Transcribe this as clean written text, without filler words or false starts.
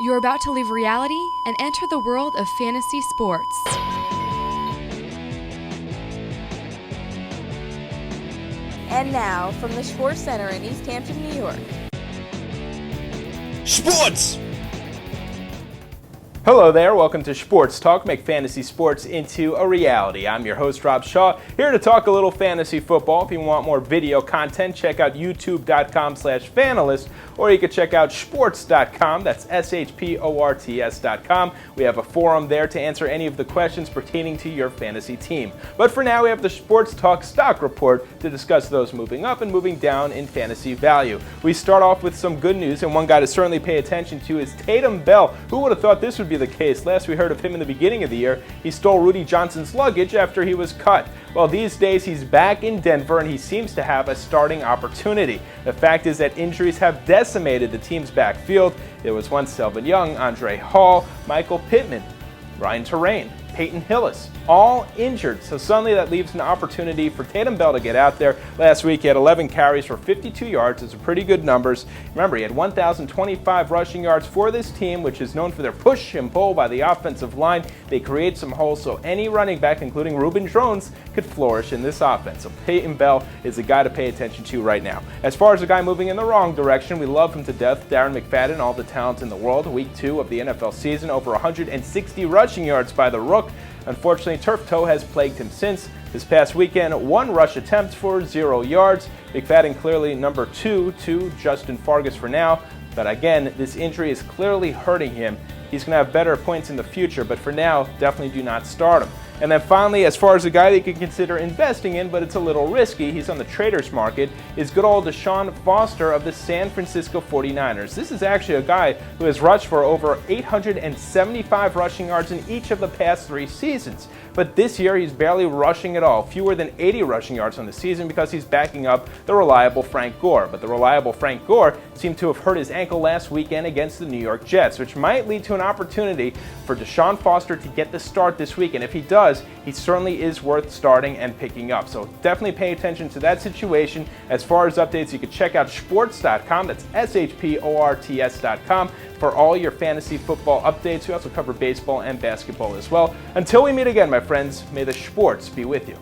You're about to leave reality and enter the world of fantasy sports. And now, from the Sports Center in East Hampton, New York. Sports! Hello there, welcome to Sports Talk, make fantasy sports into a reality. I'm your host, Rob Shaw, here to talk a little fantasy football. If you want more video content, check out youtube.com/fanalist, or you can check out shports.com, that's shports.com. We have a forum there to answer any of the questions pertaining to your fantasy team. But for now, we have the Sports Talk stock report to discuss those moving up and moving down in fantasy value. We start off with some good news, and one guy to certainly pay attention to is Tatum Bell. Who would have thought this would be the case? Last we heard of him in the beginning of the year, he stole Rudy Johnson's luggage after he was cut. Well, these days he's back in Denver and he seems to have a starting opportunity. The fact is that injuries have decimated the team's backfield. It was once Selvin Young, Andre Hall, Michael Pittman, Ryan Terrain, Peyton Hillis, all injured. So suddenly that leaves an opportunity for Tatum Bell to get out there. Last week he had 11 carries for 52 yards. Those are pretty good numbers. Remember, he had 1,025 rushing yards for this team, which is known for their push and pull by the offensive line. They create some holes, so any running back, including Reuben Drones, could flourish in this offense. So Tatum Bell is a guy to pay attention to right now. As far as a guy moving in the wrong direction, we love him to death. Darren McFadden, all the talent in the world. Week 2 of the NFL season, over 160 rushing yards by the Rook. Unfortunately, turf toe has plagued him since. This past weekend, 1 rush attempt for 0 yards. McFadden clearly number 2 to Justin Fargas for now. But again, this injury is clearly hurting him. He's going to have better points in the future, but for now, definitely do not start him. And then finally, as far as a guy that you can consider investing in, but it's a little risky, he's on the traders market, is good old DeShaun Foster of the San Francisco 49ers. This is actually a guy who has rushed for over 875 rushing yards in each of the past 3 seasons. But this year, he's barely rushing at all, fewer than 80 rushing yards on the season because he's backing up the reliable Frank Gore. But the reliable Frank Gore seemed to have hurt his ankle last weekend against the New York Jets, which might lead to an opportunity for DeShaun Foster to get the start this week. And if he does, he certainly is worth starting and picking up. So definitely pay attention to that situation. As far as updates, you can check out shports.com, that's shports.com, for all your fantasy football updates. We also cover baseball and basketball as well. Until we meet again, my friends, may the sports be with you.